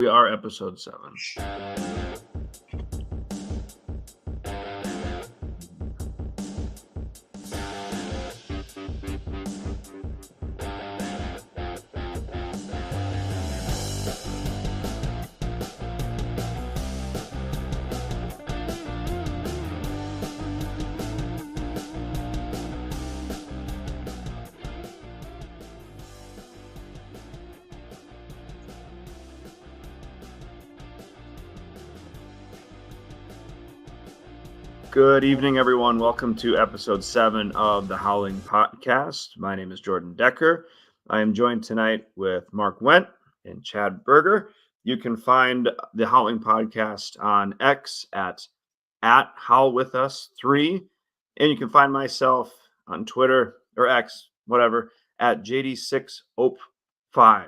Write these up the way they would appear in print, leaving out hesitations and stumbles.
We are episode 7. Good evening, everyone. Welcome to episode 7 of the Howling podcast. My name is Jordan Decker. I am joined tonight with Mark Wendt and Chad Berger. You can find the Howling podcast on X at HowlWithUs3. And you can find myself on Twitter or X, whatever, at JD6OP5.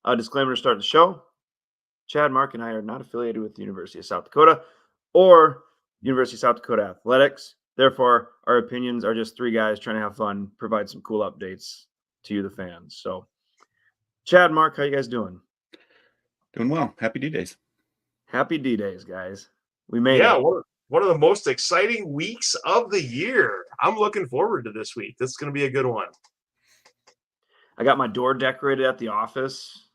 A disclaimer to start the show. Chad, Mark, and I are not affiliated with the University of South Dakota or University of South Dakota Athletics. Therefore, our opinions are just three guys trying to have fun, provide some cool updates to you, the fans. So, Chad, Mark, how you guys doing? Doing well. Happy D-Days. Happy D-Days, guys. We made it. One of the most exciting weeks of the year. I'm looking forward to this week. This is going to be a good one. I got my door decorated at the office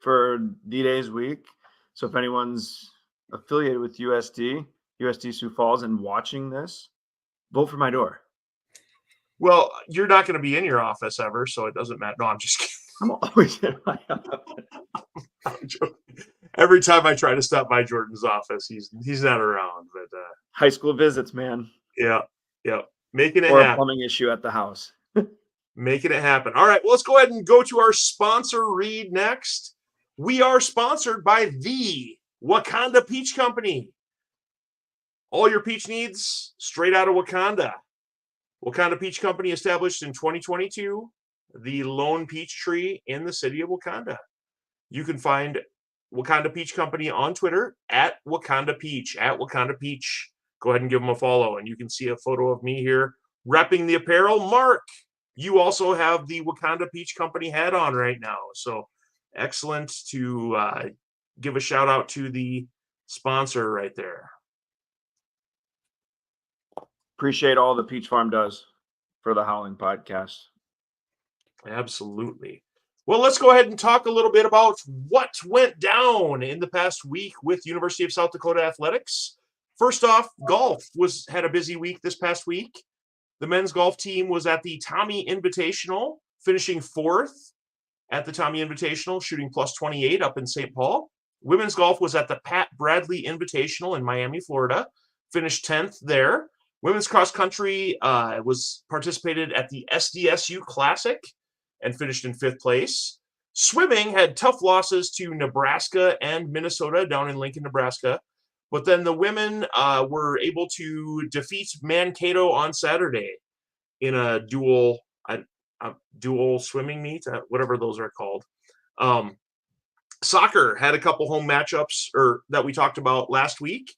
for D-Days week. So if anyone's affiliated with USD Sioux Falls, and watching this, vote for my door. Well, you're not going to be in your office ever, so it doesn't matter. No, I'm just kidding. I'm always in my office. I'm joking. Every time I try to stop by Jordan's office, he's not around. But high school visits, man. Yeah, making it or happen. A plumbing issue at the house. Making it happen. All right, well, let's go ahead and go to our sponsor read next. We are sponsored by the Wakanda Peach Company. All your peach needs straight out of Wakanda. Wakanda Peach Company established in 2022, the lone peach tree in the city of Wakanda. You can find Wakanda Peach Company on Twitter at Wakanda Peach, at Wakanda Peach. Go ahead and give them a follow, and you can see a photo of me here repping the apparel. Mark, you also have the Wakanda Peach Company hat on right now. So excellent to give a shout out to the sponsor right there. Appreciate all the Peach Farm does for the Howling podcast. Absolutely. Well, let's go ahead and talk a little bit about what went down in the past week with University of South Dakota Athletics. First off, golf had a busy week this past week. The men's golf team was at the Tommy Invitational, finishing 4th at the Tommy Invitational, shooting plus 28 up in St. Paul. Women's golf was at the Pat Bradley Invitational in Miami, Florida, finished 10th there. Women's cross country was participated at the SDSU Classic and finished in 5th place. Swimming had tough losses to Nebraska and Minnesota down in Lincoln, Nebraska. But then the women were able to defeat Mankato on Saturday in a dual swimming meet, whatever those are called. Soccer had a couple home matchups that we talked about last week.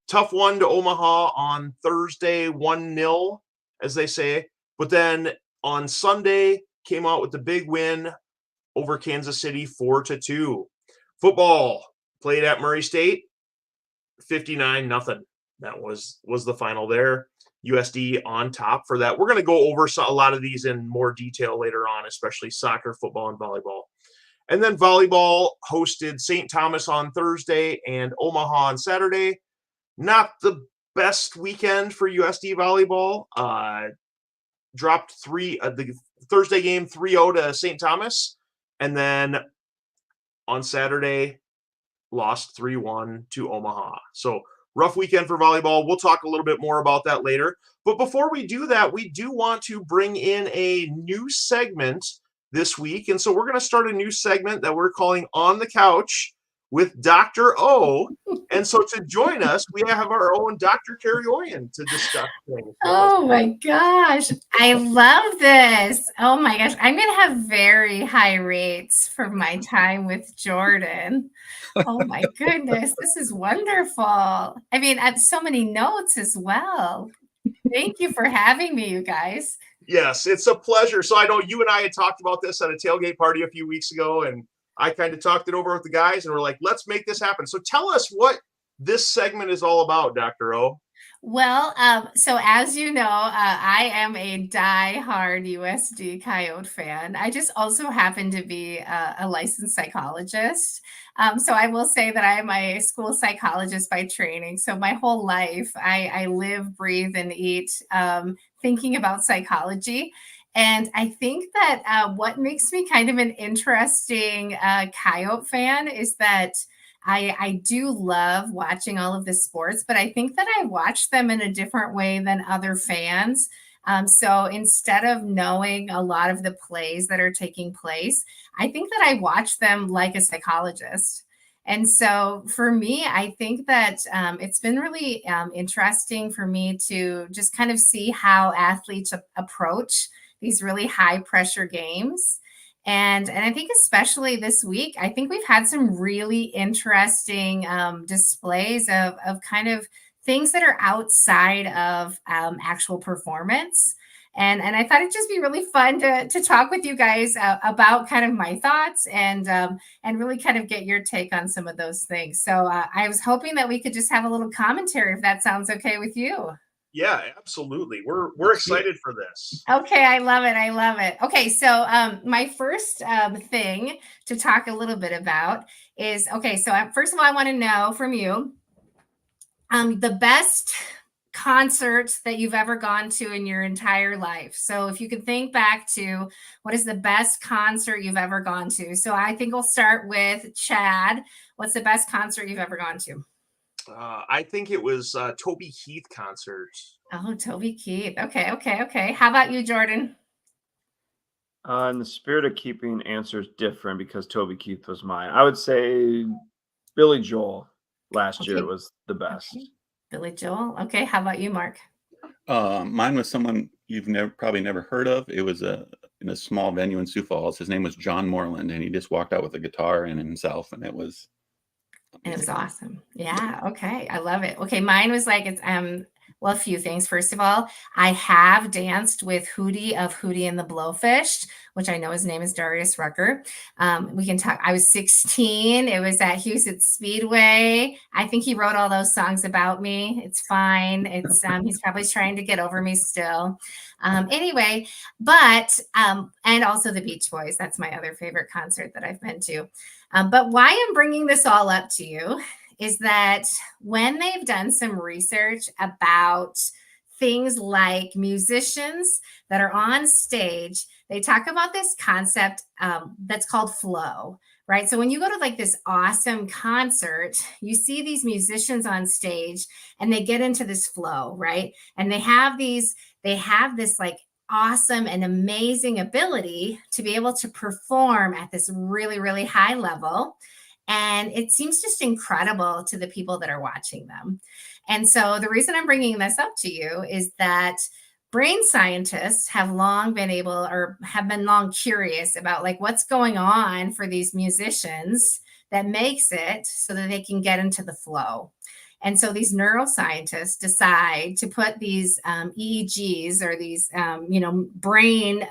Tough one to Omaha on Thursday, 1-0, as they say. But then on Sunday, came out with the big win over Kansas City, 4-2. Football played at Murray State, 59-0. That was the final there. USD on top for that. We're going to go over a lot of these in more detail later on, especially soccer, football, and volleyball. And then volleyball hosted St. Thomas on Thursday and Omaha on Saturday. Not the best weekend for USD volleyball. Dropped the Thursday game 3-0 to St. Thomas. And then on Saturday, lost 3-1 to Omaha. So rough weekend for volleyball. We'll talk a little bit more about that later. But before we do that, we do want to bring in a new segment this week. And so we're going to start a new segment that we're calling On the Couch with Dr. O. And so to join us, we have our own Dr. Carrie Oyen to discuss things. Oh my gosh. I love this. Oh my gosh. I'm going to have very high rates for my time with Jordan. Oh my goodness. This is wonderful. I mean, I have so many notes as well. Thank you for having me, you guys. Yes, it's a pleasure. So I know you and I had talked about this at a tailgate party a few weeks ago, and I kind of talked it over with the guys and we're like, let's make this happen. So tell us what this segment is all about, Dr. O. Well, so as you know, I am a die-hard USD Coyote fan. I just also happen to be a licensed psychologist. So I will say that I am a school psychologist by training. So my whole life, I live, breathe, and eat thinking about psychology. And I think that what makes me kind of an interesting Coyote fan is that I do love watching all of the sports, but I think that I watch them in a different way than other fans. So instead of knowing a lot of the plays that are taking place, I think that I watch them like a psychologist. And so for me, I think that it's been really interesting for me to just kind of see how athletes approach these really high pressure games. And I think especially this week, I think we've had some really interesting displays of kind of things that are outside of actual performance. And I thought it'd just be really fun to talk with you guys about kind of my thoughts and really kind of get your take on some of those things. So I was hoping that we could just have a little commentary if that sounds okay with you. Yeah, absolutely. We're excited for this. Okay, I love it. I love it. Okay, so my first thing to talk a little bit about is so first of all, I want to know from you the best concert that you've ever gone to in your entire life. So if you can think back to what is the best concert you've ever gone to. So I think we'll start with Chad. What's the best concert you've ever gone to? I think it was Toby Keith concert. Oh, Toby Keith. Okay. How about you, Jordan? In the spirit of keeping answers different, because Toby Keith was mine, I would say Billy Joel last year was the best. Okay. Billy Joel. Okay. How about you, Mark? Mine was someone you've probably never heard of. It was in a small venue in Sioux Falls. His name was John Moreland, and he just walked out with a guitar and himself, and it was amazing. It was awesome. Yeah. Okay. I love it. Okay. Mine was like, it's, well, a few things. First of all, I have danced with Hootie of Hootie and the Blowfish, which I know his name is Darius Rucker. We can talk. I was 16. It was at Houston Speedway. I think he wrote all those songs about me. It's fine. It's he's probably trying to get over me still. Anyway, but and also the Beach Boys. That's my other favorite concert that I've been to. But why I'm bringing this all up to you is that when they've done some research about things like musicians that are on stage, they talk about this concept that's called flow, right? So when you go to like this awesome concert, you see these musicians on stage and they get into this flow, right? And they have this like awesome and amazing ability to be able to perform at this really, really high level. And it seems just incredible to the people that are watching them. And so the reason I'm bringing this up to you is that brain scientists have long been long curious about like what's going on for these musicians that makes it so that they can get into the flow. And so these neuroscientists decide to put these EEGs or these, brain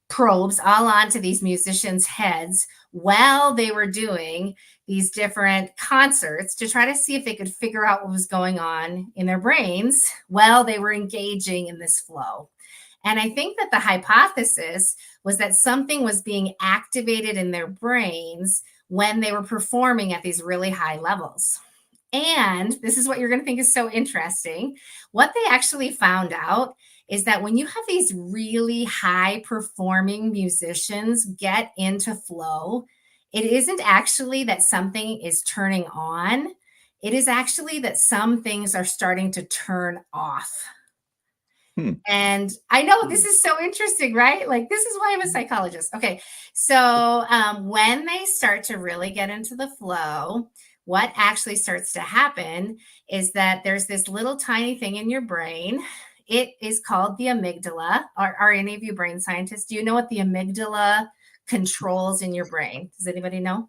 probes all onto these musicians' heads while they were doing these different concerts to try to see if they could figure out what was going on in their brains while they were engaging in this flow. And I think that the hypothesis was that something was being activated in their brains when they were performing at these really high levels. And this is what you're going to think is so interesting. What they actually found out is that when you have these really high performing musicians get into flow, it isn't actually that something is turning on. It is actually that some things are starting to turn off. And I know this is so interesting, right? Like, this is why I'm a psychologist. Okay. So when they start to really get into the flow, what actually starts to happen is that there's this little tiny thing in your brain. It is called the amygdala. Are any of you brain scientists? Do you know what the amygdala controls in your brain? Does anybody know?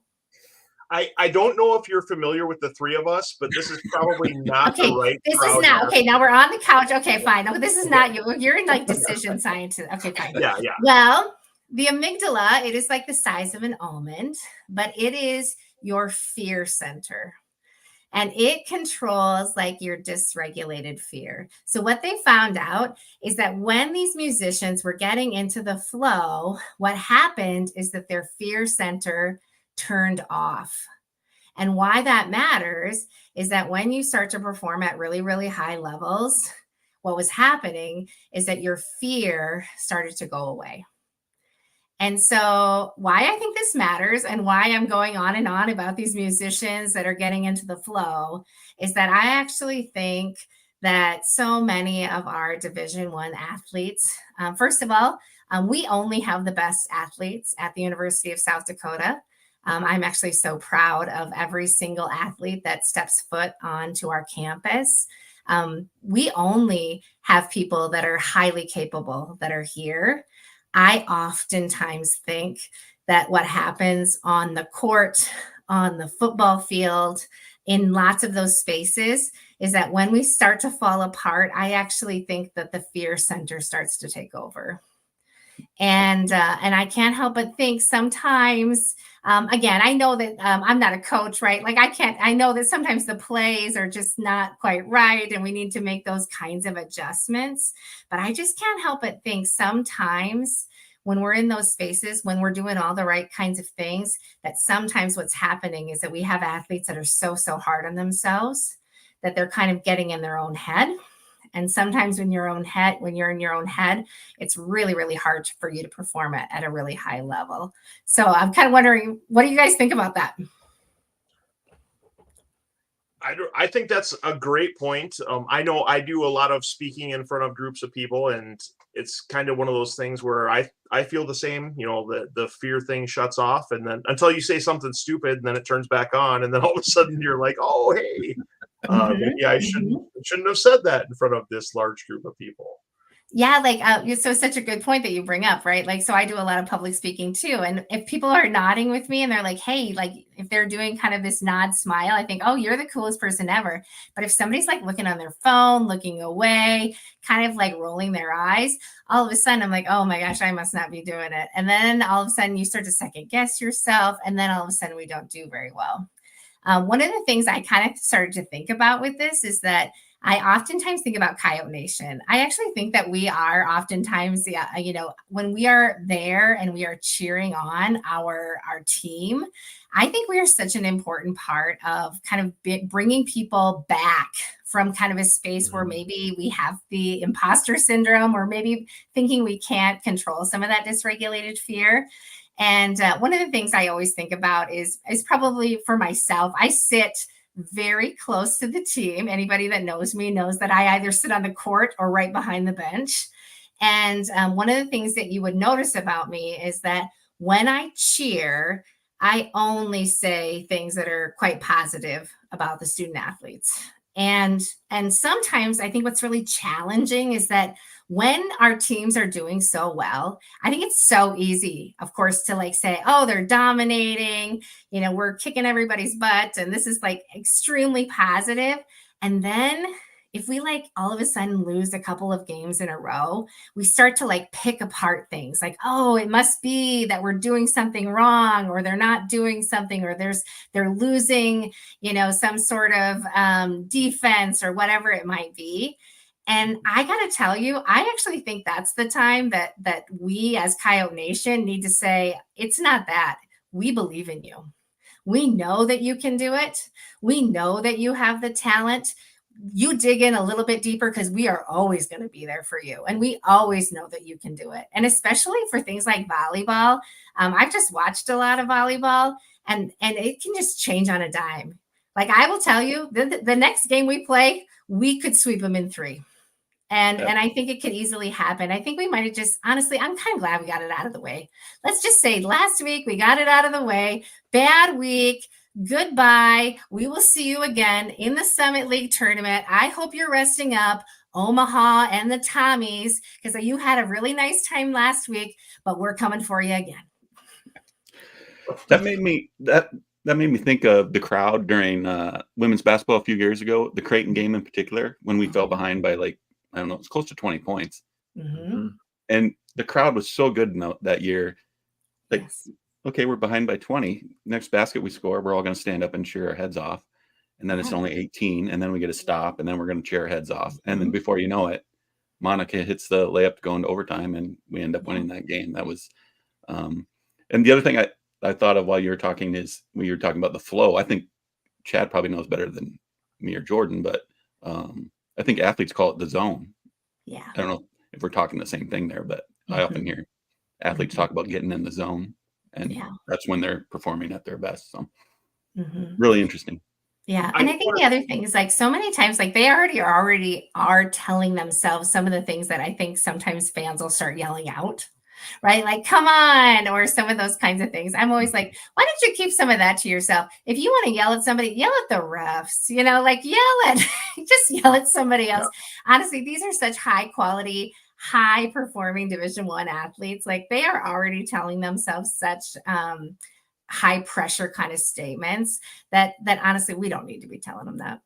I don't know if you're familiar with the three of us, but this is probably not the right This crowd. Is not. Okay, now we're on the couch. Okay, fine. No, this is not you. You're in like decision science. Okay, fine. Yeah. Well, the amygdala, it is like the size of an almond, but it is your fear center. And it controls like your dysregulated fear. So what they found out is that when these musicians were getting into the flow, what happened is that their fear center turned off. And why that matters is that when you start to perform at really, really high levels, what was happening is that your fear started to go away. And so, why I think this matters and why I'm going on and on about these musicians that are getting into the flow is that I actually think that so many of our Division I athletes, first of all, we only have the best athletes at the University of South Dakota. I'm actually so proud of every single athlete that steps foot onto our campus. We only have people that are highly capable that are here. I oftentimes think that what happens on the court, on the football field, in lots of those spaces is that when we start to fall apart, I actually think that the fear center starts to take over. And I can't help but think sometimes, again, I know that I'm not a coach, right? Like I know that sometimes the plays are just not quite right and we need to make those kinds of adjustments. But I just can't help but think sometimes when we're in those spaces, when we're doing all the right kinds of things, that sometimes what's happening is that we have athletes that are so hard on themselves that they're kind of getting in their own head. And sometimes when you're in your own head, it's really, really hard for you to perform at a really high level. So I'm kind of wondering, what do you guys think about that? I think that's a great point. I know I do a lot of speaking in front of groups of people, and it's kind of one of those things where I feel the same. You know, the fear thing shuts off, and then until you say something stupid, and then it turns back on, and then all of a sudden you're like, oh, hey. Maybe I shouldn't have said that in front of this large group of people. Yeah, like so such a good point that you bring up, right? Like, so I do a lot of public speaking too. And if people are nodding with me and they're like, hey, like if they're doing kind of this nod smile, I think, oh, you're the coolest person ever. But if somebody's like looking on their phone, looking away, kind of like rolling their eyes, all of a sudden I'm like, oh my gosh, I must not be doing it. And then all of a sudden you start to second guess yourself. And then all of a sudden we don't do very well. One of the things I kind of started to think about with this is that I oftentimes think about Coyote Nation. I actually think that we are oftentimes, when we are there and we are cheering on our team, I think we are such an important part of kind of bringing people back from kind of a space where maybe we have the imposter syndrome or maybe thinking we can't control some of that dysregulated fear. And one of the things I always think about is probably for myself, I sit very close to the team. Anybody that knows me knows that I either sit on the court or right behind the bench. And one of the things that you would notice about me is that when I cheer, I only say things that are quite positive about the student athletes. And sometimes I think what's really challenging is that when our teams are doing so well, I think it's so easy, of course, to like say, oh, they're dominating, we're kicking everybody's butt. And this is like extremely positive. And then if we like all of a sudden lose a couple of games in a row, we start to like pick apart things like, oh, it must be that we're doing something wrong, or they're not doing something, or they're losing, some sort of defense or whatever it might be. And I got to tell you, I actually think that's the time that we as Coyote Nation need to say, it's not that. We believe in you. We know that you can do it. We know that you have the talent. You dig in a little bit deeper because we are always going to be there for you. And we always know that you can do it. And especially for things like volleyball. I've just watched a lot of volleyball and it can just change on a dime. Like I will tell you, the next game we play, we could sweep them in 3. And I think it could easily happen. I think we might have just, honestly, I'm kind of glad we got it out of the way. Let's just say last week we got it out of the way. Bad week. Goodbye. We will see you again in the Summit League tournament. I hope you're resting up, Omaha and the Tommies, because you had a really nice time last week, but we're coming for you again. That made me think of the crowd during women's basketball a few years ago, the Creighton game in particular, when we fell behind by like, I don't know, it's close to 20 points. Mm-hmm. And the crowd was so good that year. Like, Yes. okay, we're behind by 20. Next basket we score, we're all going to stand up and cheer our heads off. And then it's Yeah. only 18, and then we get a stop, and then we're going to cheer our heads off. And then Mhm. before you know it, Monica hits the layup to go into overtime, and we end up Yeah. winning that game. That was, and the other thing I thought of while you were talking is when you were talking about the flow. I think Chad probably knows better than me or Jordan, but I think athletes call it the zone. Yeah. I don't know if we're talking the same thing there, but I often hear athletes talk about getting in the zone, and Yeah. that's when they're performing at their best. So Mhm. really interesting. Yeah. I And I think the other thing is like so many times, like they already are telling themselves some of the things that I think sometimes fans will start yelling out, right? Like, come on, or some of those kinds of things. I'm always like, why don't you keep some of that to yourself? If you want to yell at somebody, yell at the refs, like yell at, just yell at somebody else. Honestly, these are such high quality, high performing Division I athletes. Like they are already telling themselves such, high pressure kind of statements that honestly we don't need to be telling them that.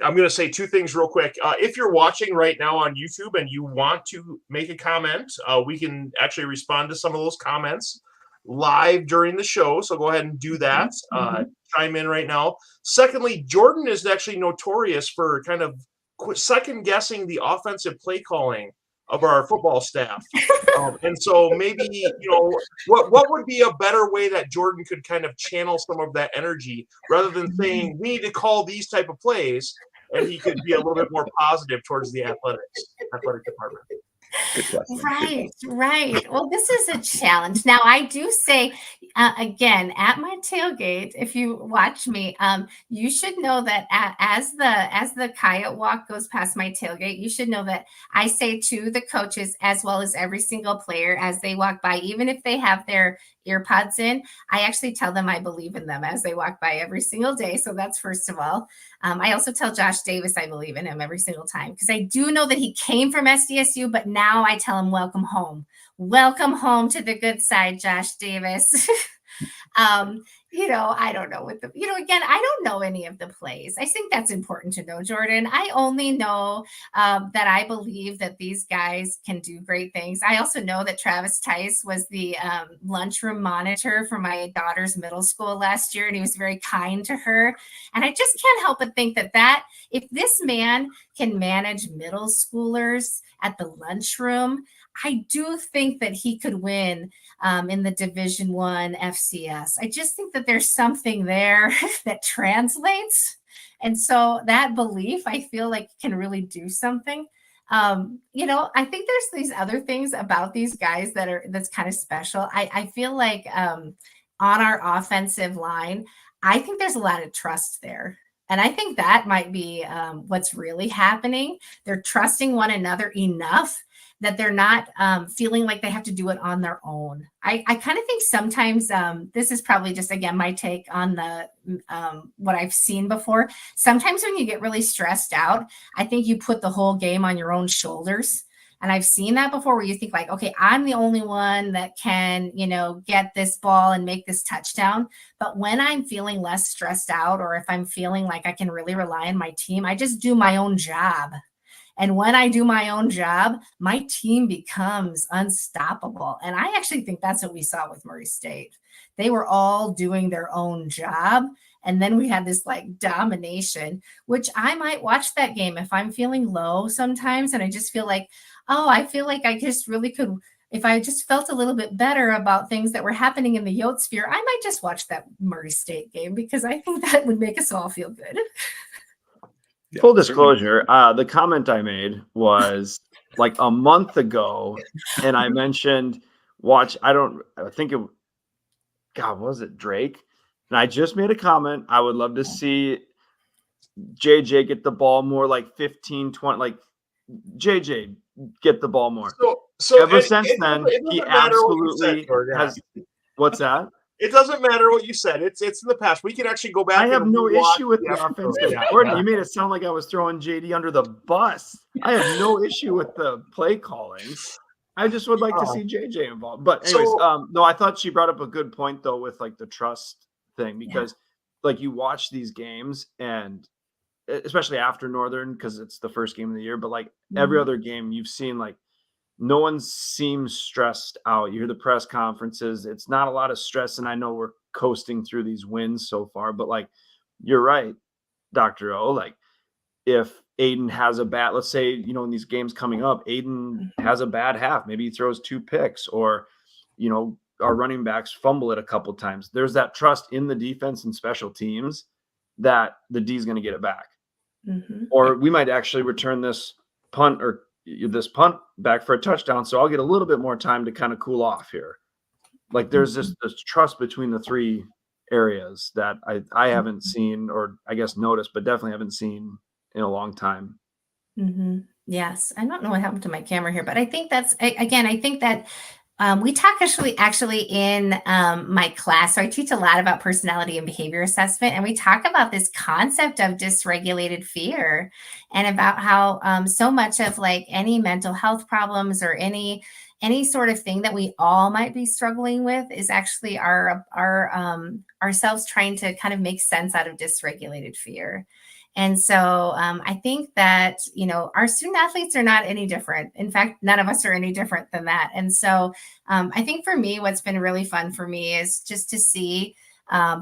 I'm going to say two things real quick. If you're watching right now on YouTube and you want to make a comment, we can actually respond to some of those comments live during the show. So go ahead and do that. Chime in right now. Secondly, Jordan is actually notorious for kind of second guessing the offensive play calling of our football staff. And so maybe, what would be a better way that Jordan could kind of channel some of that energy rather than saying we need to call these type of plays, and he could be a little bit more positive towards the athletic department. Good question. Right. Well, this is a challenge. Now, I do say, again, at my tailgate, if you watch me, you should know that as the coyote walk goes past my tailgate, you should know that I say to the coaches as well as every single player as they walk by, even if they have their earpods in, I actually tell them I believe in them as they walk by every single day. So that's first of all. I also tell Josh Davis I believe in him every single time because I do know that he came from SDSU, but now I tell him welcome home. Welcome home to the good side, Josh Davis. I don't know what again, I don't know any of the plays. I think that's important to know, Jordan. I only know that I believe that these guys can do great things. I also know that Travis Tice was the lunchroom monitor for my daughter's middle school last year, and he was very kind to her. And I just can't help but think that if this man can manage middle schoolers at the lunchroom, I do think that he could win in the Division I FCS. I just think that there's something there that translates. And so that belief, I feel like can really do something. I think there's these other things about these guys that's kind of special. I feel like on our offensive line, I think there's a lot of trust there. And I think that might be what's really happening. They're trusting one another enough that they're not feeling like they have to do it on their own. I kind of think sometimes this is probably just, again, my take on the what I've seen before. Sometimes when you get really stressed out, I think you put the whole game on your own shoulders. And I've seen that before where you think like, okay, I'm the only one that can, get this ball and make this touchdown. But when I'm feeling less stressed out, or if I'm feeling like I can really rely on my team, I just do my own job. And when I do my own job, my team becomes unstoppable. And I actually think that's what we saw with Murray State. They were all doing their own job. And then we had this like domination, which I might watch that game if I'm feeling low sometimes. And I just feel like, I feel like I just really could, if I just felt a little bit better about things that were happening in the Yote sphere, I might just watch that Murray State game because I think that would make us all feel good. Yeah, full disclosure, the comment I made was like a month ago, and I mentioned I think it, God, was it Drake? And I just made a comment. I would love to see JJ get the ball more, like 15, 20, like JJ get the ball more. So Ever since then, he absolutely has. What's that? It doesn't matter what you said. It's in the past. We can actually go back. I have and no rewatch issue with the offensive coordinator. You made it sound like I was throwing JD under the bus. I have no issue with the play calling. I just would like to see JJ involved. But anyways, no, I thought she brought up a good point though with like the trust thing, because like you watch these games, and especially after Northern, because it's the first game of the year, but like every other game you've seen, like no one seems stressed out. You hear the press conferences. It's not a lot of stress. And I know we're coasting through these wins so far, but like, you're right, Dr. O. Like, if Aiden has a bad, let's say, in these games coming up, Aiden has a bad half. Maybe he throws 2 picks, or, our running backs fumble it a couple times. There's that trust in the defense and special teams that the D is going to get it back. Or we might actually return this punt back for a touchdown. So I'll get a little bit more time to kind of cool off here. Like, there's this trust between the 3 areas that I haven't seen, or I guess noticed, but definitely haven't seen in a long time. Yes. I don't know what happened to my camera here, but I think I think that we talk actually in my class. So I teach a lot about personality and behavior assessment, and we talk about this concept of dysregulated fear, and about how so much of like any mental health problems or any sort of thing that we all might be struggling with is actually ourselves trying to kind of make sense out of dysregulated fear. And so I think that, our student athletes are not any different. In fact, none of us are any different than that. And so I think for me, what's been really fun for me is just to see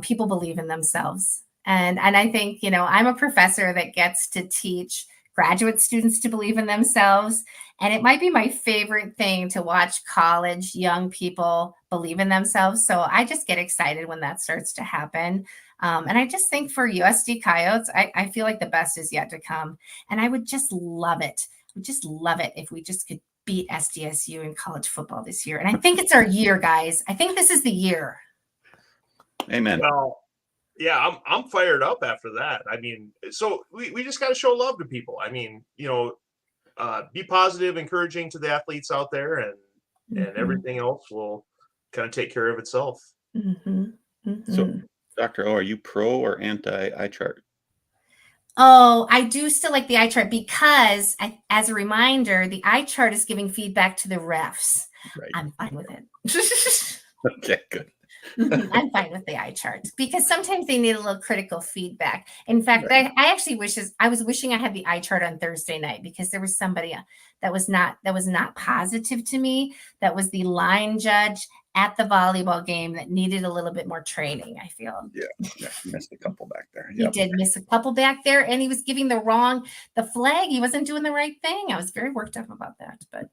people believe in themselves. And I think, I'm a professor that gets to teach graduate students to believe in themselves. And it might be my favorite thing to watch college young people believe in themselves. So I just get excited when that starts to happen. And I just think for USD Coyotes, I feel like the best is yet to come. And I would just love it. If we just could beat SDSU in college football this year. And I think it's our year, guys. I think this is the year. Amen. Well, yeah, I'm fired up after that. I mean, so we just got to show love to people. I mean, be positive, encouraging to the athletes out there, and everything else will kind of take care of itself. So, Dr. O, are you pro or anti eye chart? Oh, I do still like the eye chart because, as a reminder, the eye chart is giving feedback to the refs. Right. I'm fine with it. Okay, good. I'm fine with the eye chart because sometimes they need a little critical feedback. In fact, right. I actually was wishing I had the eye chart on Thursday night, because there was somebody that was not positive to me. That was the line judge at the volleyball game that needed a little bit more training, I feel. Yeah, missed a couple back there. He did miss a couple back there, and he was giving the flag. He wasn't doing the right thing. I was very worked up about that. But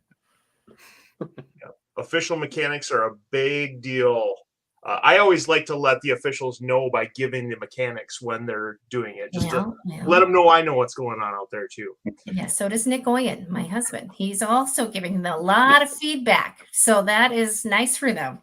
official mechanics are a big deal. I always like to let the officials know by giving the mechanics when they're doing it, just to let them know I know what's going on out there too. Yeah, so does Nick Oyen, my husband. He's also giving them a lot of feedback. So that is nice for them.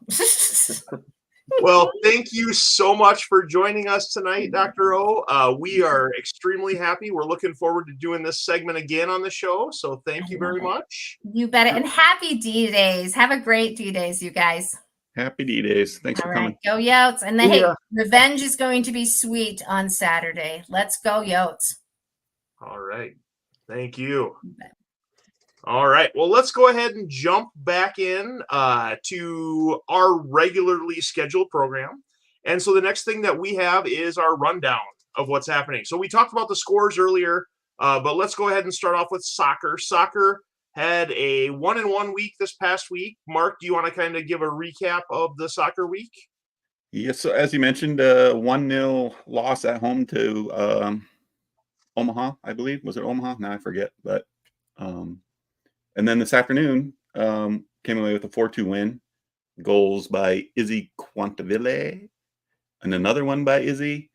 Well, thank you so much for joining us tonight, Dr. O. We are extremely happy. We're looking forward to doing this segment again on the show. So thank you very much. You bet it. And happy D-Days. Have a great D-Days, you guys. Happy D-Days. Thanks for coming. Go Yotes. And hey, revenge is going to be sweet on Saturday. Let's go Yotes. All right. Thank you. All right. Well, let's go ahead and jump back in to our regularly scheduled program. And so the next thing that we have is our rundown of what's happening. So we talked about the scores earlier, but let's go ahead and start off with soccer. Soccer had a 1-1 week this past week. Mark, do you want to kind of give a recap of the soccer week? Yes. So as you mentioned, 1-0 loss at home to Omaha, I believe. Was it Omaha? Now I forget. But and then this afternoon came away with a 4-2 win. Goals by Izzy Quantaville and another one by Izzy,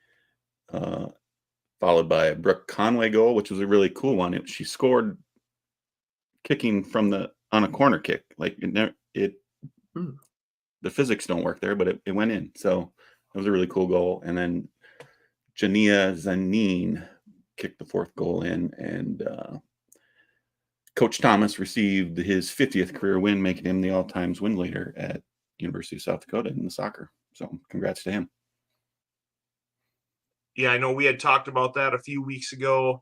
followed by a Brooke Conway goal, which was a really cool one. She scored kicking on a corner kick. Like the physics don't work there, but it went in. So it was a really cool goal. And then Jania Zanin kicked the 4th goal in, and Coach Thomas received his 50th career win, making him the all-time win leader at University of South Dakota in the soccer. So congrats to him. Yeah, I know we had talked about that a few weeks ago,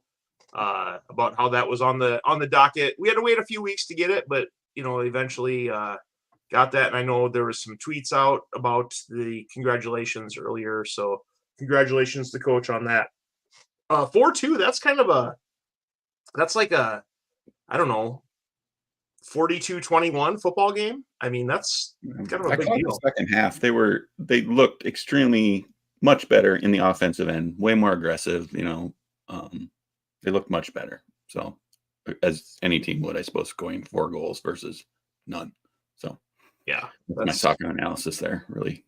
about how that was on the docket. We had to wait a few weeks to get it, but eventually got that. And I know there was some tweets out about the congratulations earlier. So congratulations to Coach on that. 4-2, that's like a, I don't know, 42-21 football game. I mean, that's kind of a I big caught deal. the second half. They looked extremely much better in the offensive end, way more aggressive. They looked much better. So, as any team would, I suppose, going 4 goals versus none. So, Yeah, that's my soccer analysis there. Really.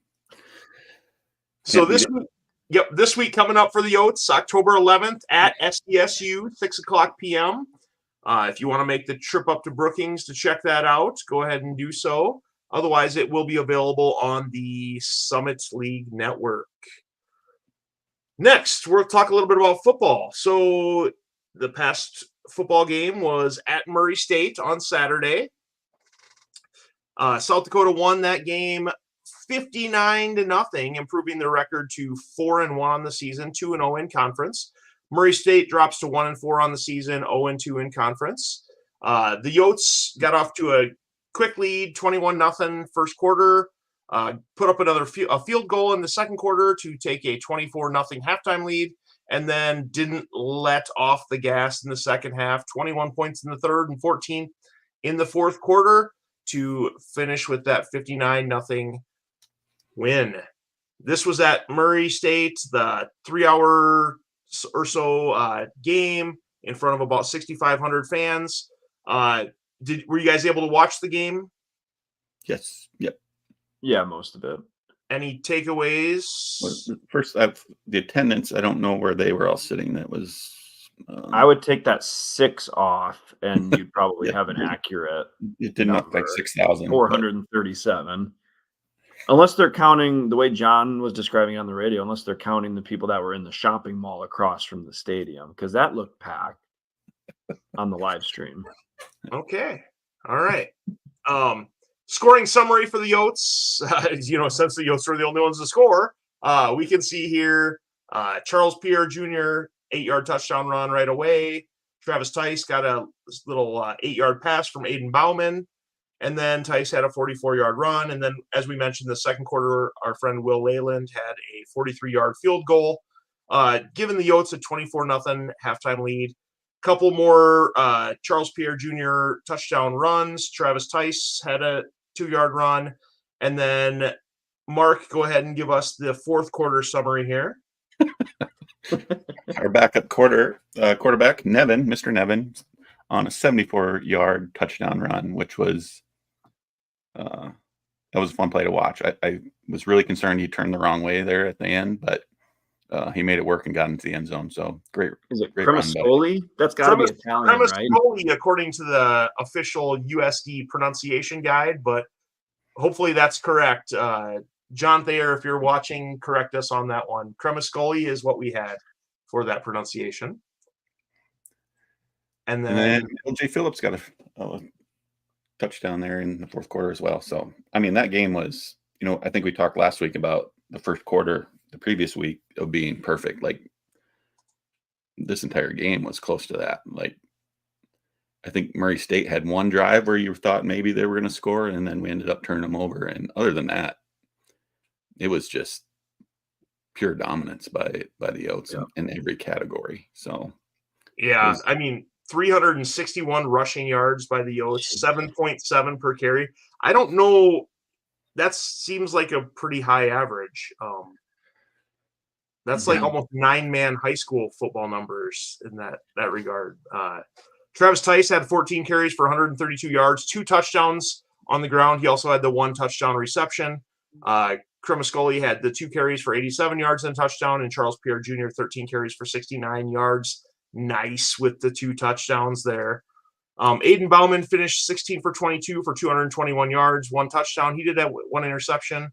So this week coming up for the Yotes, October 11th at SDSU, 6:00 p.m. If you want to make the trip up to Brookings to check that out, go ahead and do so. Otherwise, it will be available on the Summit League Network. Next, we'll talk a little bit about football. So the past football game was at Murray State on Saturday. South Dakota won that game 59-0, improving their record to 4-1 on the season, 2-0 in conference. Murray State drops to 1-4 on the season, 0-2 in conference. The Yotes got off to a quick lead, 21-0 first quarter. Put up a field goal in the second quarter to take a 24-0 halftime lead, and then didn't let off the gas in the second half. 21 points in the third and 14 in the fourth quarter to finish with that 59-0 win. This was at Murray State, the 3-hour or so game in front of about 6,500 fans. Were you guys able to watch the game? Yes. Yep. Yeah, most of it. Any takeaways? First, the attendance. I don't know where they were all sitting. That was. I would take that 6 off, and you'd probably have an accurate. It didn't look like 6,000. 437. Unless they're counting the way John was describing on the radio, unless they're counting the people that were in the shopping mall across from the stadium, because that looked packed on the live stream. Okay. All right. Scoring summary for the Yotes. Since the Yotes are the only ones to score, we can see here Charles Pierre Jr., 8-yard touchdown run right away. Travis Tice got a little 8-yard pass from Aiden Bauman. And then Tice had a 44-yard run. And then, as we mentioned, the second quarter, our friend Will Leyland had a 43-yard field goal, giving the Yotes a 24-0 halftime lead. Couple more Charles Pierre Jr. touchdown runs. Travis Tice had a 2-yard run. And then, Mark, go ahead and give us the fourth quarter summary here. Our backup quarterback, Nevin, Mr. Nevin, on a 74-yard touchdown run, which was that was a fun play to watch. I was really concerned he turned the wrong way there at the end, but he made it work and got into the end zone. So great. Is it great Cremascoli? That's got to be Italian, right? Cremascoli, according to the official USD pronunciation guide, but hopefully that's correct. John Thayer, if you're watching, correct us on that one. Cremascoli is what we had for that pronunciation. And then LJ Phillips got a touchdown there in the fourth quarter as well. So, I mean, that game was, I think we talked last week about the first quarter, the previous week, of being perfect. Like, this entire game was close to that. Like, I think Murray State had one drive where you thought maybe they were going to score, and then we ended up turning them over. And other than that, it was just pure dominance by the Yotes in every category. So, yeah, I mean, 361 rushing yards by the Yotes, 7.7 per carry. I don't know. That seems like a pretty high average. That's like almost 9-man high school football numbers in that regard. Travis Tice had 14 carries for 132 yards, 2 touchdowns on the ground. He also had the 1 touchdown reception. Cremascoli had the 2 carries for 87 yards and a touchdown, and Charles Pierre Jr. 13 carries for 69 yards. Nice with the 2 touchdowns there. Aiden Bauman finished 16 for 22 for 221 yards, 1 touchdown. He did have 1 interception.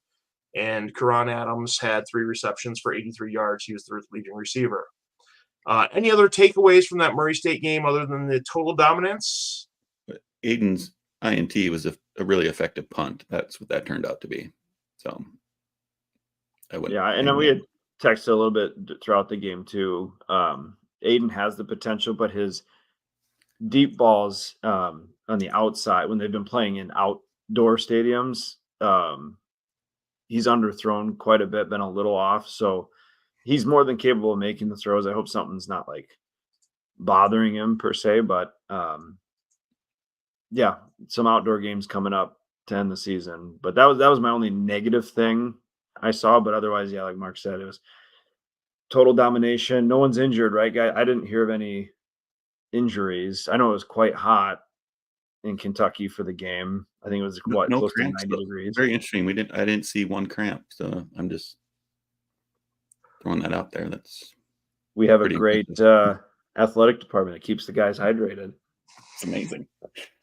And Karan Adams had 3 receptions for 83 yards. He was the leading receiver. Any other takeaways from that Murray State game other than the total dominance? Aiden's INT was a really effective punt. That's what that turned out to be. So, and then we had texted a little bit throughout the game too. Aiden has the potential, but his deep balls on the outside, when they've been playing in outdoor stadiums, he's underthrown quite a bit, been a little off. So he's more than capable of making the throws. I hope something's not like bothering him per se, but yeah, some outdoor games coming up to end the season. But that was my only negative thing I saw. But otherwise, yeah, like Mark said, it was total domination. No one's injured, right, guy? I didn't hear of any injuries. I know it was quite hot in Kentucky for the game. I think it was what, No close to cramps, 90 though. degrees. Very interesting. I didn't see one cramp, so I'm just throwing that out there. That's We have a pretty great impressive. athletic department that keeps the guys hydrated. It's amazing.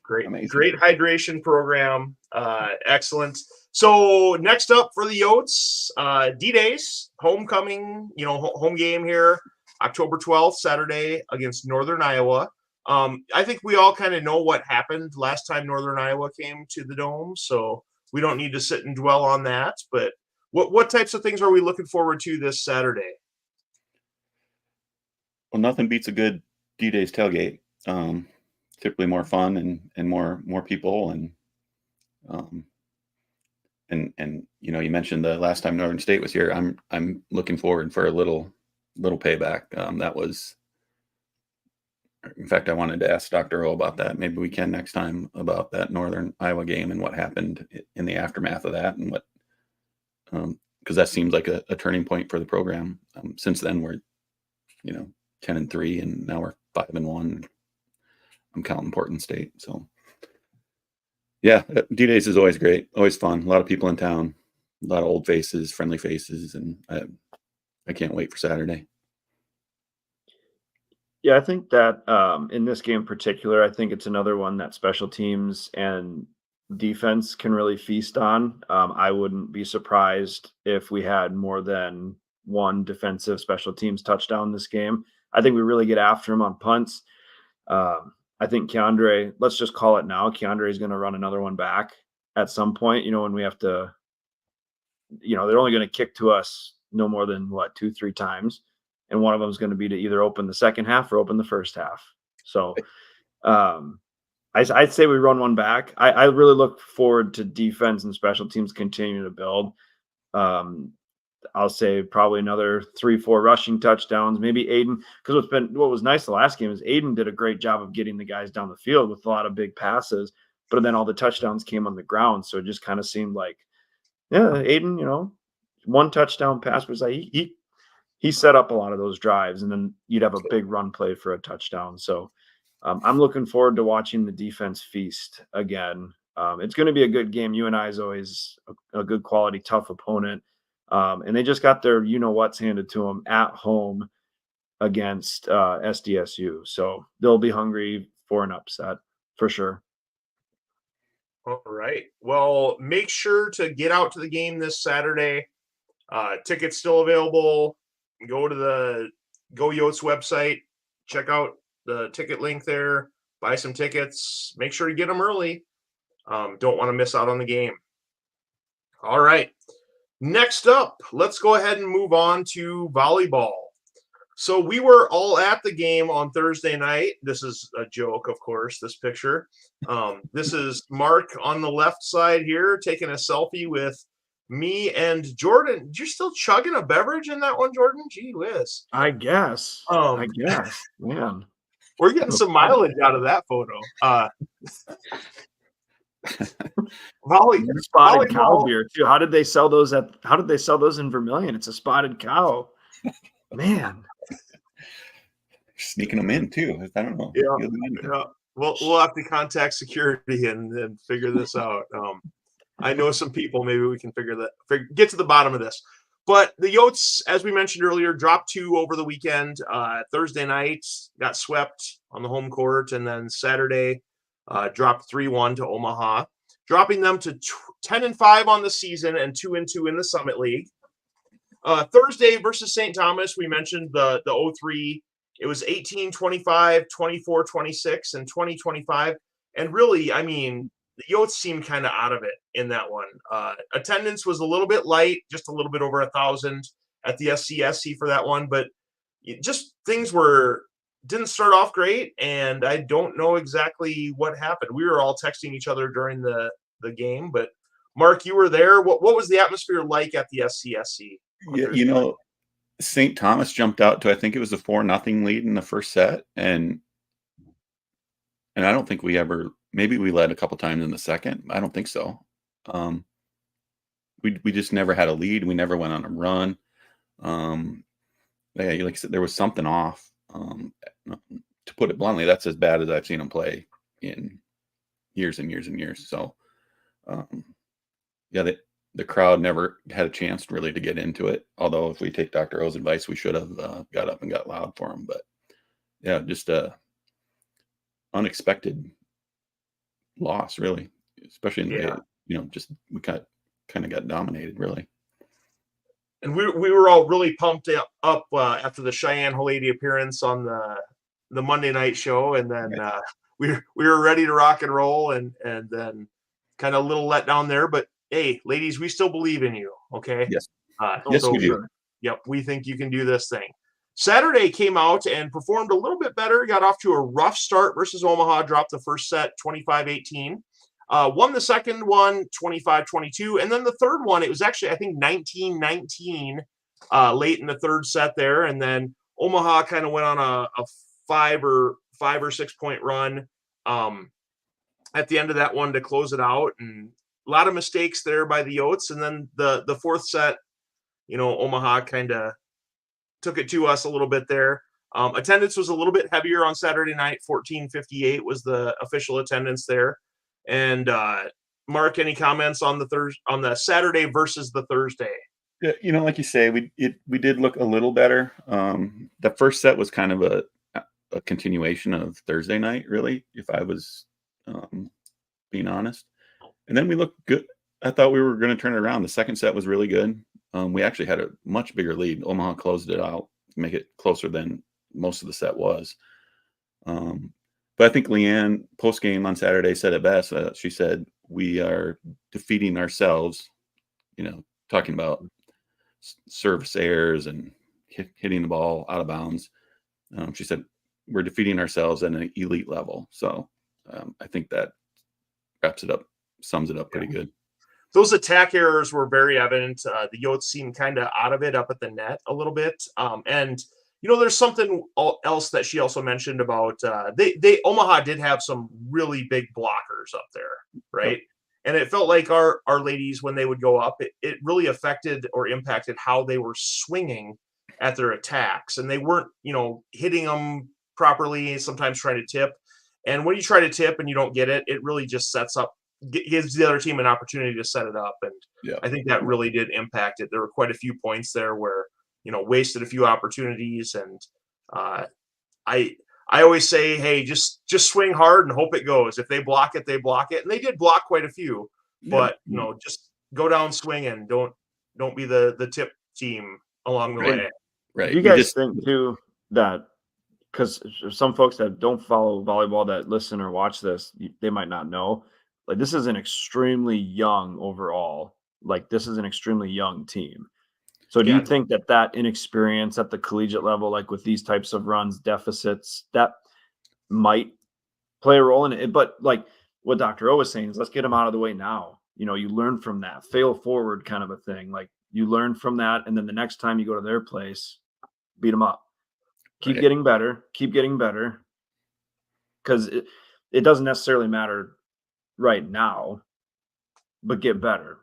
Great, Amazing. great hydration program. Excellent. So next up for the Yotes, D-Days, homecoming, home game here, October 12th, Saturday against Northern Iowa. I think we all kind of know what happened last time Northern Iowa came to the Dome, so we don't need to sit and dwell on that. But what types of things are we looking forward to this Saturday? Well, nothing beats a good D-Days tailgate. Typically more fun and more people and you mentioned the last time Northern State was here. I'm looking forward for a little payback. That was, in fact, I wanted to ask Dr. O about that. Maybe we can next time, about that Northern Iowa game and what happened in the aftermath of that, and what because that seems like a turning point for the program. Since then we're 10-3, and now we're 5-1. I'm counting Portland State. So yeah, D-Days is always great, always fun. A lot of people in town, a lot of old faces, friendly faces, and I can't wait for Saturday. Yeah, I think that in this game in particular, I think it's another one that special teams and defense can really feast on. I wouldn't be surprised if we had more than one defensive special teams touchdown this game. I think we really get after him on punts. I think Keandre, let's just call it now, Keandre is going to run another one back at some point, when we have to, they're only going to kick to us no more than 2-3 times. And one of them is going to be to either open the second half or open the first half. So I'd say we run one back. I really look forward to defense and special teams continuing to build. I'll say probably another 3-4 rushing touchdowns, maybe Aiden, because what was nice the last game is Aiden did a great job of getting the guys down the field with a lot of big passes, but then all the touchdowns came on the ground. So it just kind of seemed like, yeah, Aiden, one touchdown pass was like he set up a lot of those drives, and then you'd have a big run play for a touchdown. So I'm looking forward to watching the defense feast again. It's going to be a good game. UNI is always a good quality, tough opponent. And they just got their what's handed to them at home against SDSU. So they'll be hungry for an upset for sure. All right. Well, make sure to get out to the game this Saturday. Tickets still available. Go to the Go Yotes website, check out the ticket link there, buy some tickets. Make sure to get them early. Don't want to miss out on the game. All right. Next up, let's go ahead and move on to volleyball. So we were all at the game on Thursday night. This is a joke, of course, this picture. This is Mark on the left side here taking a selfie with me and Jordan. You're still chugging a beverage in that one, Jordan? Gee whiz. I guess. Man. We're getting some mileage out of that photo. Spotted cow beer too. How did they sell those in Vermilion? It's a spotted cow. Man. Sneaking them in too. I don't know. Yeah. We'll have to contact security and figure this out. I know some people. Maybe we can get to the bottom of this. But the Yotes, as we mentioned earlier, dropped 2 over the weekend. Thursday night got swept on the home court, and then Saturday dropped 3-1 to Omaha, dropping them to 10-5 on the season and 2-2 in the Summit League. Thursday versus St. Thomas, we mentioned the 0-3. It was 18-25, 24-26, and 20-25. And really, I mean, the Yotes seemed kind of out of it in that one. Attendance was a little bit light, just a little bit over 1,000 at the SCSC for that one. But just things didn't start off great, and I don't know exactly what happened. We were all texting each other during the game. But, Mark, you were there. What was the atmosphere like at the SCSC? Yeah, St. Thomas jumped out to, I think it was a 4-0 lead in the first set, and I don't think we ever maybe we led a couple times in the second. I don't think so. We just never had a lead. We never went on a run. Yeah, like I said, there was something off. To put it bluntly, that's as bad as I've seen them play in years and years and years. So, yeah, the crowd never had a chance really to get into it. Although if we take Dr. O's advice, we should have got up and got loud for him. But yeah, just a unexpected loss, really, especially in the just we kind of got dominated, really. And we were all really pumped up after the Cheyenne Halady appearance on the Monday night show, and then we were ready to rock and roll, and then kind of a little let down there. But hey, ladies, we still believe in you. Okay. Yes. Yes, we do. Yep, we think you can do this thing. Saturday came out and performed a little bit better. Got off to a rough start versus Omaha. Dropped the first set 25-18. Won the second one 25-22. And then the third one, it was actually, I think, 19-19 late in the third set there. And then Omaha kind of went on a 5 or 6 point run at the end of that one to close it out. And a lot of mistakes there by the Yotes. And then the fourth set, Omaha kind of took it to us a little bit there. Attendance was a little bit heavier on Saturday night. 1458 was the official attendance there. And Mark, any comments on the Saturday versus the Thursday? Yeah, like you say, we did look a little better. The first set was kind of a continuation of Thursday night, really, if I was being honest. And then we looked good. I thought we were going to turn it around. The second set was really good. We actually had a much bigger lead. Omaha closed it out to make it closer than most of the set was. But I think Leanne, post-game on Saturday, said it best. She said, we are defeating ourselves, talking about service errors and hitting the ball out of bounds. She said, we're defeating ourselves at an elite level. So I think that sums it up pretty good. Those attack errors were very evident. The Yotes seemed kind of out of it up at the net a little bit. And there's something else that she also mentioned about Omaha did have some really big blockers up there, right? And it felt like our ladies, when they would go up, it really affected or impacted how they were swinging at their attacks. And they weren't, hitting them properly, sometimes trying to tip. And when you try to tip and you don't get it, it really just gives the other team an opportunity to set it up. And I think that really did impact it. There were quite a few points there where, wasted a few opportunities. And I always say, hey, just swing hard and hope it goes. If they block it, they block it. And they did block quite a few, but just go down swinging. Don't be the tip team along the way. Right. Do you guys think too that, because some folks that don't follow volleyball that listen or watch this, they might not know, like this is an extremely young overall, this is an extremely young team. So do you think that inexperience at the collegiate level, like with these types of runs, deficits, that might play a role in it? But like what Dr. O was saying is let's get them out of the way now. You learn from that, fail forward kind of a thing. Like you learn from that. And then the next time you go to their place, beat them up. Keep getting better. Because it doesn't necessarily matter right now, but get better.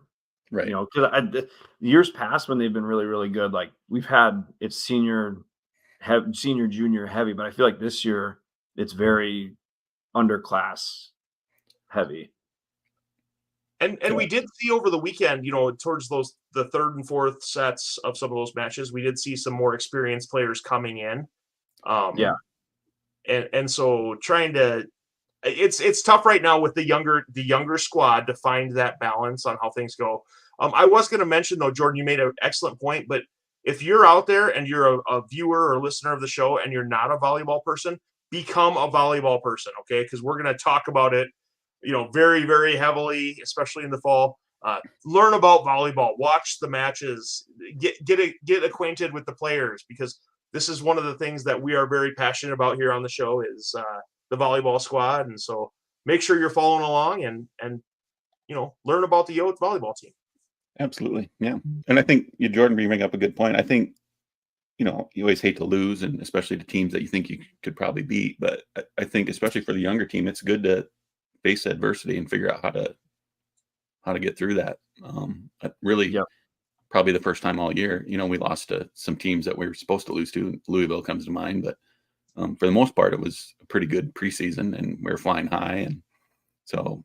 Right. Because years past when they've been really, really good, like we've had it's senior, junior heavy, but I feel like this year it's very underclass heavy. And we did see over the weekend, towards the third and fourth sets of some of those matches, we did see some more experienced players coming in. And so it's tough right now with the younger squad to find that balance on how things go. I was going to mention though, Jordan, you made an excellent point, but if you're out there and you're a viewer or listener of the show and you're not a volleyball person, become a volleyball person. Okay. Because we're going to talk about it, very, very heavily, especially in the fall. Learn about volleyball, watch the matches, get acquainted with the players, because this is one of the things that we are very passionate about here on the show is the volleyball squad. And so make sure you're following along and learn about the Yotes volleyball team. Absolutely. Yeah. And I think Jordan, you bring up a good point. I think, you always hate to lose, and especially the teams that you think you could probably beat. But I think especially for the younger team, it's good to face adversity and figure out how to get through that. Really, Yep. probably the first time all year. We lost to some teams that we were supposed to lose to. Louisville comes to mind, but for the most part, it was a pretty good preseason, and we were flying high. And so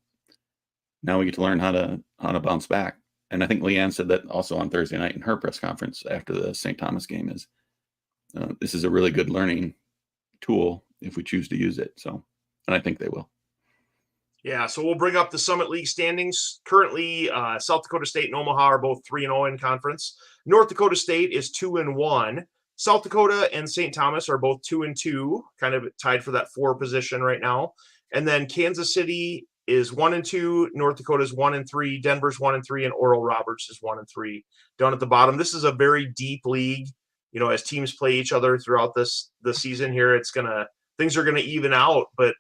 now we get to learn how to bounce back. And I think Leanne said that also on Thursday night in her press conference after the St. Thomas game is this is a really good learning tool if we choose to use it. So, and I think they will. Yeah, so we'll bring up the Summit League standings. Currently, South Dakota State and Omaha are both 3-0 in conference. North Dakota State is 2-1. South Dakota and St. Thomas are both 2-2, kind of tied for that 4 position right now. And then Kansas City is 1-2, North Dakota is 1-3, Denver's 1-3, and Oral Roberts is 1-3 down at the bottom. This is a very deep league. As teams play each other throughout the season here, things are gonna even out. But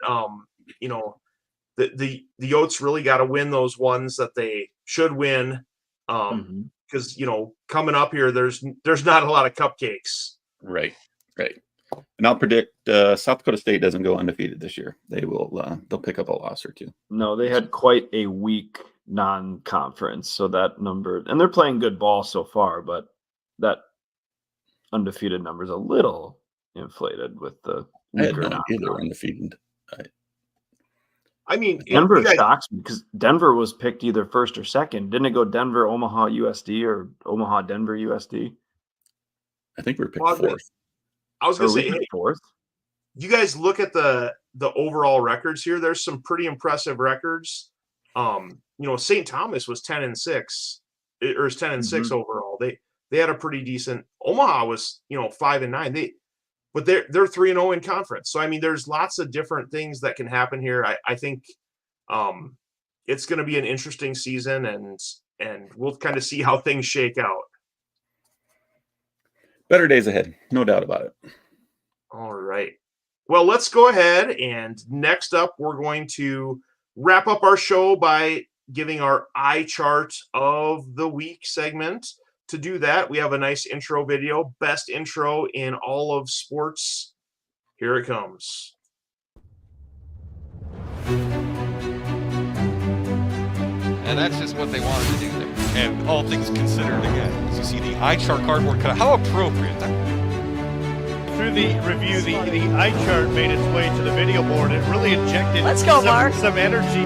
the Yotes really got to win those ones that they should win, because coming up here, there's not a lot of cupcakes. Right. And I'll predict South Dakota State doesn't go undefeated this year. They'll pick up a loss or two. No, they had quite a weak non-conference, so that number, and they're playing good ball so far, but that undefeated number is a little inflated with the weaker. I had no idea they were undefeated. I mean, Denver shocks me because Denver was picked either first or second. Didn't it go Denver, Omaha, USD, or Omaha, Denver, USD? I think we were picked fourth. I was going to say, fourth. You guys look at the overall records here. There's some pretty impressive records. St. Thomas was 10-6, or is 10-6 overall. They had a pretty decent. Omaha was 5-9. But they're 3-0 in conference. So, I mean, there's lots of different things that can happen here. I think it's going to be an interesting season, and we'll kind of see how things shake out. Better days ahead, no doubt about it. All right. Well, let's go ahead. And next up, we're going to wrap up our show by giving our eye chart of the week segment. To do that, we have a nice intro video, best intro in all of sports. Here it comes. And that's just what they wanted to do there. And all things considered, again, as you see the eye chart cardboard cut, how appropriate. Through the review, the eye chart made its way to the video board. It really injected some energy.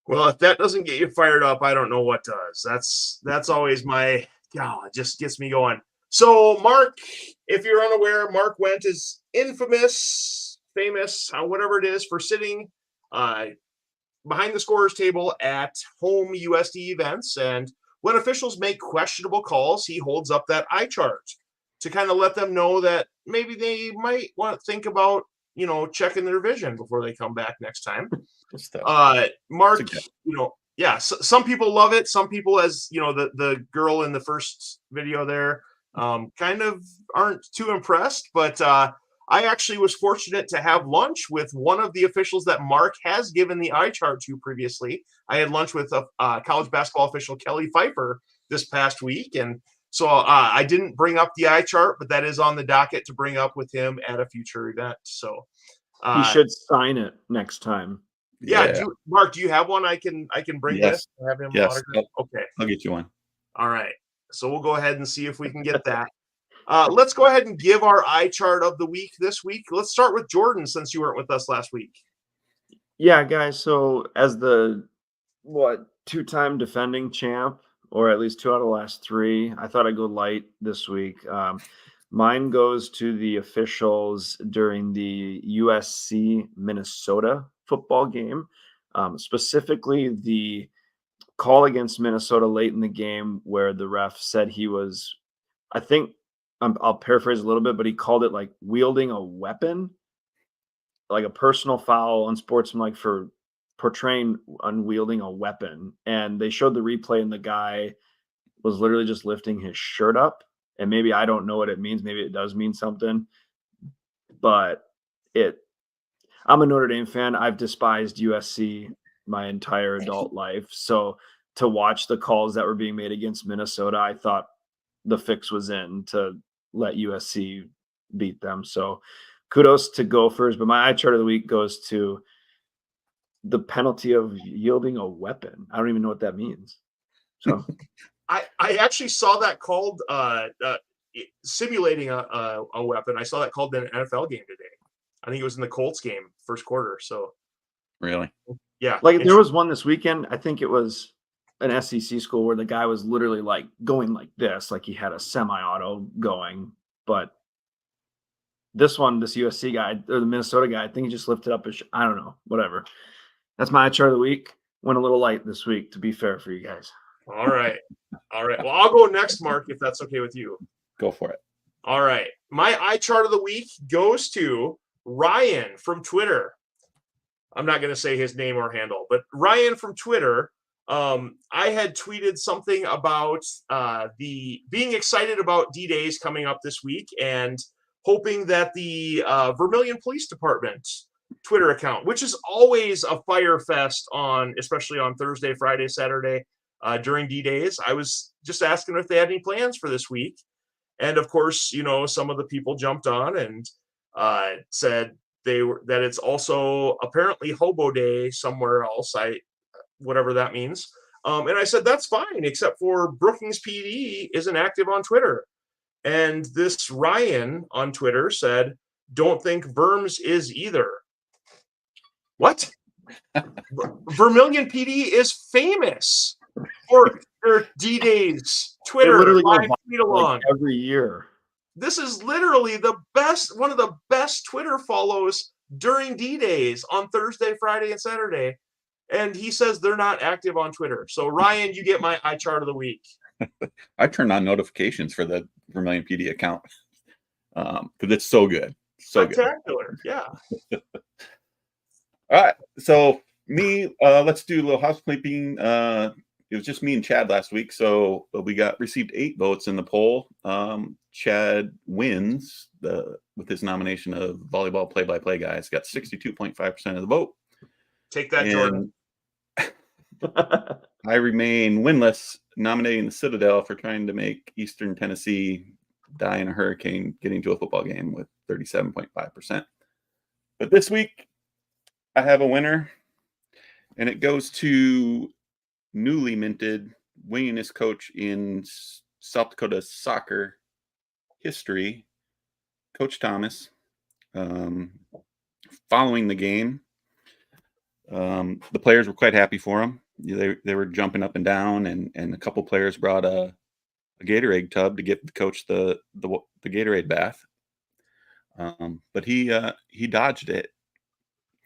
Well, if that doesn't get you fired up, I don't know what does. That's always my, it just gets me going. So, Mark, if you're unaware, Mark Wendt is famous, whatever it is, for sitting behind the scorer's table at home USD events. And when officials make questionable calls, he holds up that eye chart to kind of let them know that maybe they might want to think about, checking their vision before they come back next time. Mark, some people love it. Some people, as the girl in the first video there, kind of aren't too impressed. But I actually was fortunate to have lunch with one of the officials that Mark has given the eye chart to previously. I had lunch with college basketball official Kelly Pfeiffer this past week, and so I didn't bring up the eye chart, but that is on the docket to bring up with him at a future event. So he should sign it next time. Yeah. Mark, do you have one I can bring this and have him autograph? Okay. I'll get you one. All right. So we'll go ahead and see if we can get that. Let's go ahead and give our eye chart of the week this week. Let's start with Jordan, since you weren't with us last week. Yeah, guys. So as the 2-time defending champ, or at least 2 out of the last 3, I thought I'd go light this week. Mine goes to the officials during the USC Minnesota football game, specifically the call against Minnesota late in the game where the ref said he was, I think, I'll paraphrase a little bit, but he called it like wielding a weapon, like a personal foul, unsportsmanlike for portraying unwielding a weapon. And they showed the replay, and the guy was literally just lifting his shirt up. And maybe I don't know what it means. Maybe it does mean something, but I'm a Notre Dame fan. I've despised USC my entire adult life. So to watch the calls that were being made against Minnesota, I thought the fix was in to let USC beat them. So kudos to Gophers, but my eye chart of the week goes to the penalty of yielding a weapon. I don't even know what that means. So I actually saw that called simulating a weapon. I saw that called in an NFL game today. I think it was in the Colts game, first quarter. So Really? yeah. Like there was one this weekend. I think it was an SEC school where the guy was literally like going like this, like he had a semi-auto going. But this one, this USC guy or the Minnesota guy, I think he just lifted up his, I don't know, whatever. That's my chart of the week. Went a little light this week, to be fair for you guys. All right. Well, I'll go next, Mark, if that's okay with you. Go for it. All right. My eye chart of the week goes to Ryan from Twitter. I'm not going to say his name or handle, but Ryan from Twitter. I had tweeted something about being excited about D-Days coming up this week and hoping that the Vermilion Police Department Twitter account, which is always a fire fest especially on Thursday, Friday, Saturday during D-Days. I was just asking if they had any plans for this week. And of course, some of the people jumped on and said that it's also apparently Hobo Day somewhere else. Whatever that means. And I said, that's fine, except for Brookings PD isn't active on Twitter. And this Ryan on Twitter said, don't think Verms is either. What? Vermilion PD is famous for their D-Days Twitter live tweet along every year. This is literally one of the best Twitter follows during D-Days on Thursday, Friday, and Saturday. And he says they're not active on Twitter. So Ryan, you get my eye chart of the week. I turned on notifications for the Vermilion PD account because it's so good. So spectacular. Yeah. All right. So let's do a little housekeeping. It was just me and Chad last week. So we received 8 votes in the poll. Chad wins with his nomination of volleyball play-by-play guys. Got 62.5% of the vote. Take that, Jordan. I remain winless, nominating the Citadel for trying to make Eastern Tennessee die in a hurricane getting to a football game with 37.5%. But this week, I have a winner, and it goes to newly minted winningest coach in South Dakota soccer history, Coach Thomas. Following the game, the players were quite happy for him. They were jumping up and down, and a couple players brought a Gatorade tub to get the coach the Gatorade bath. But he dodged it.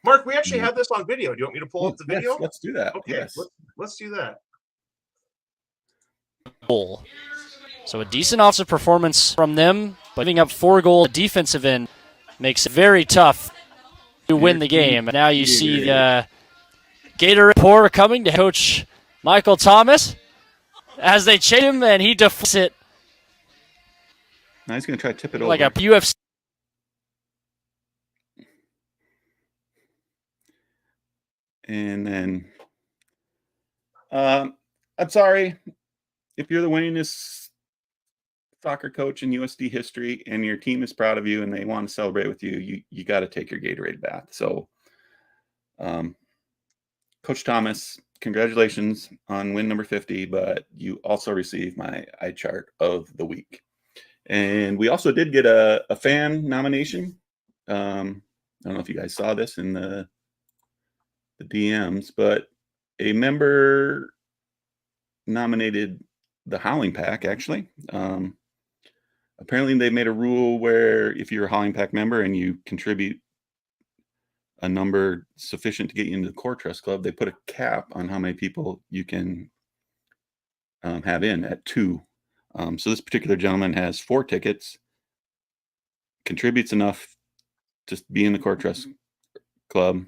Mark, we actually have this on video. Do you want me to pull up the video? Yes, let's do that. Okay, yes. let's do that. So a decent offensive performance from them, but giving up 4 goals defensive end makes it very tough to win the game. Now you see the Gator pour coming to Coach Michael Thomas as they chase him, and he deflects it. Now he's going to try to tip it like over. a UFC. And then, I'm sorry, if you're the winningest soccer coach in USD history and your team is proud of you and they want to celebrate with you, you got to take your Gatorade bath. So, Coach Thomas, congratulations on win number 50, but you also received my eye chart of the week. And we also did get a fan nomination. I don't know if you guys saw this in the DMs, but a member nominated the Howling Pack, actually. Apparently they made a rule where if you're a Howling Pack member and you contribute a number sufficient to get you into the Core Trust Club, they put a cap on how many people you can have in at 2. So this particular gentleman has 4 tickets, contributes enough to be in the Core Trust Club.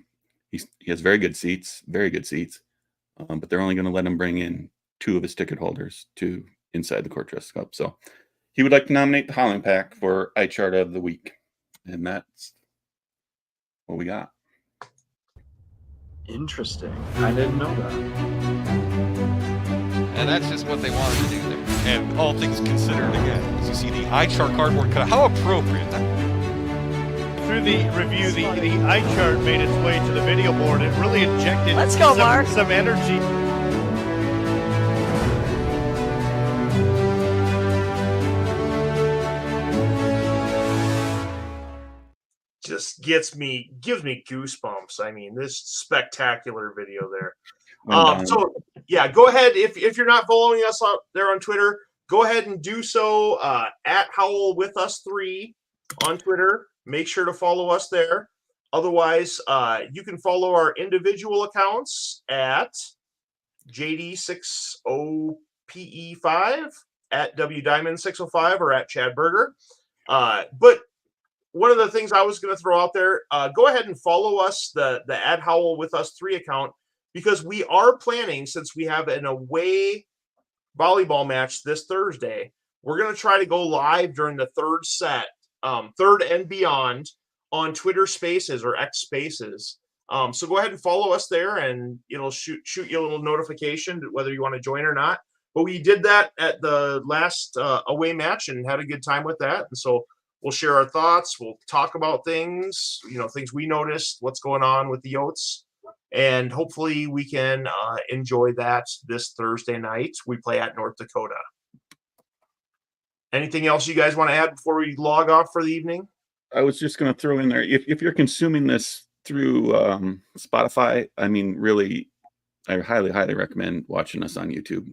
He has very good seats, but they're only going to let him bring in 2 of his ticket holders to inside the Core Trust Club. So he would like to nominate the Howling Pack for eye chart of the week. And that's what we got. Interesting. I didn't know that. And that's just what they wanted to do there. And all things considered, again, as you see the iChart cardboard cutout, how appropriate. Through the review, the eye chart made its way to the video board. It really injected some energy. Just gives me goosebumps. I mean, this spectacular video there. So yeah, go ahead if you're not following us out there on Twitter, go ahead and do so at Howl with us 3 on Twitter. Make sure to follow us there. Otherwise, you can follow our individual accounts at JD60PE5, at WDiamond605, or at Chad Berger. But one of the things I was going to throw out there, go ahead and follow us, the at Howl with us 3 account, because we are planning, since we have an away volleyball match this Thursday, we're going to try to go live during the third set, third and beyond, on Twitter Spaces or X Spaces. So go ahead and follow us there, and it'll shoot you a little notification whether you want to join or not. But we did that at the last away match and had a good time with that. And so we'll share our thoughts. We'll talk about things, things we noticed, what's going on with the Yotes. And hopefully we can enjoy that this Thursday night. We play at North Dakota. Anything else you guys want to add before we log off for the evening? I was just going to throw in there, if you're consuming this through Spotify, I mean, really, I highly recommend watching us on YouTube.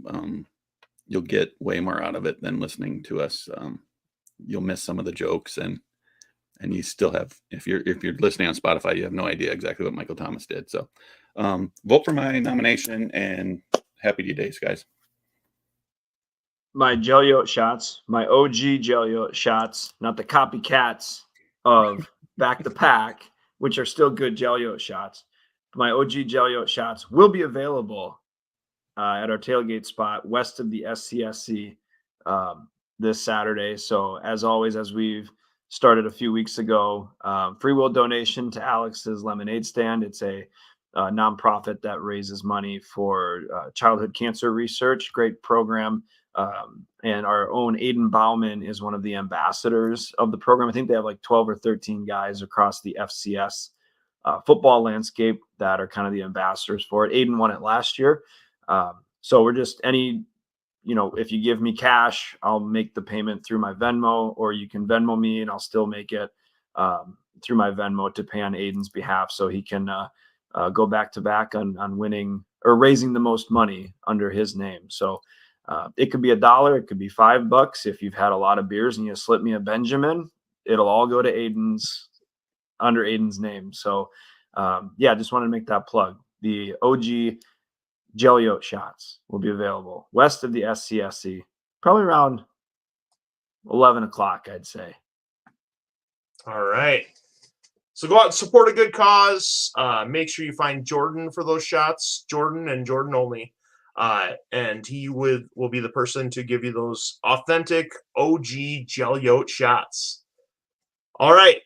You'll get way more out of it than listening to us. You'll miss some of the jokes, and you still have, if you're listening on Spotify, you have no idea exactly what Michael Thomas did. So vote for my nomination, and happy D-Days, guys. My Jelly shots, my OG Jelly shots, not the copycats of Back to Pack, which are still good Jelly shots. My OG Jelly shots will be available at our tailgate spot west of the SCSC this Saturday. So as always, as we've started a few weeks ago, free will donation to Alex's Lemonade Stand. It's a nonprofit that raises money for childhood cancer research. Great program. And our own Aiden Bauman is one of the ambassadors of the program. I think they have like 12 or 13 guys across the FCS football landscape that are kind of the ambassadors for it. Aiden won it last year. So we're just if you give me cash, I'll make the payment through my Venmo, or you can Venmo me and I'll still make it through my Venmo to pay on Aiden's behalf, so he can go back to back on winning or raising the most money under his name. So it could be $1, it could be $5. If you've had a lot of beers and you slip me a Benjamin, it'll all go to under Aiden's name. So just wanted to make that plug. The OG Jelly Oat shots will be available west of the SCSC, probably around 11 o'clock, I'd say. All right. So go out and support a good cause. Make sure you find Jordan for those shots, Jordan and Jordan only. And he will be the person to give you those authentic OG Jelly Oat shots. All right.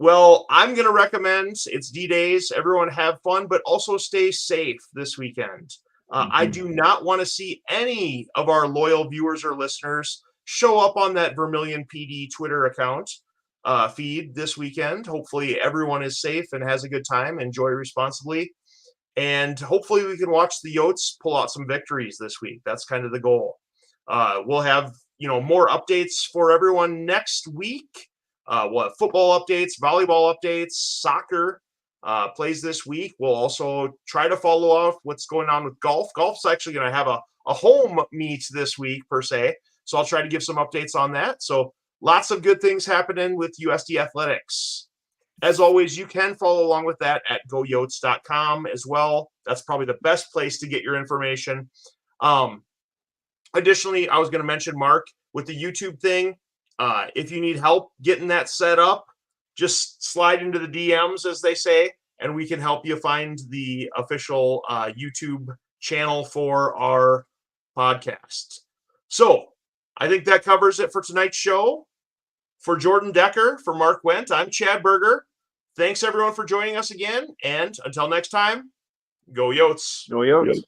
Well, I'm going to recommend, it's D-Days. Everyone have fun, but also stay safe this weekend. I do not want to see any of our loyal viewers or listeners show up on that Vermilion PD Twitter account feed this weekend. Hopefully everyone is safe and has a good time. Enjoy responsibly. And hopefully we can watch the Yotes pull out some victories this week. That's kind of the goal. We'll have, more updates for everyone next week. Football updates, volleyball updates, soccer plays this week. We'll also try to follow off what's going on with golf. Golf's actually going to have a home meet this week per se. So I'll try to give some updates on that. So lots of good things happening with USD Athletics. As always, you can follow along with that at goyotes.com as well. That's probably the best place to get your information. Additionally, I was going to mention, Mark, with the YouTube thing, if you need help getting that set up, just slide into the DMs, as they say, and we can help you find the official YouTube channel for our podcast. So I think that covers it for tonight's show. For Jordan Decker, for Mark Wendt, I'm Chad Berger. Thanks, everyone, for joining us again. And until next time, go Yotes. Go Yotes.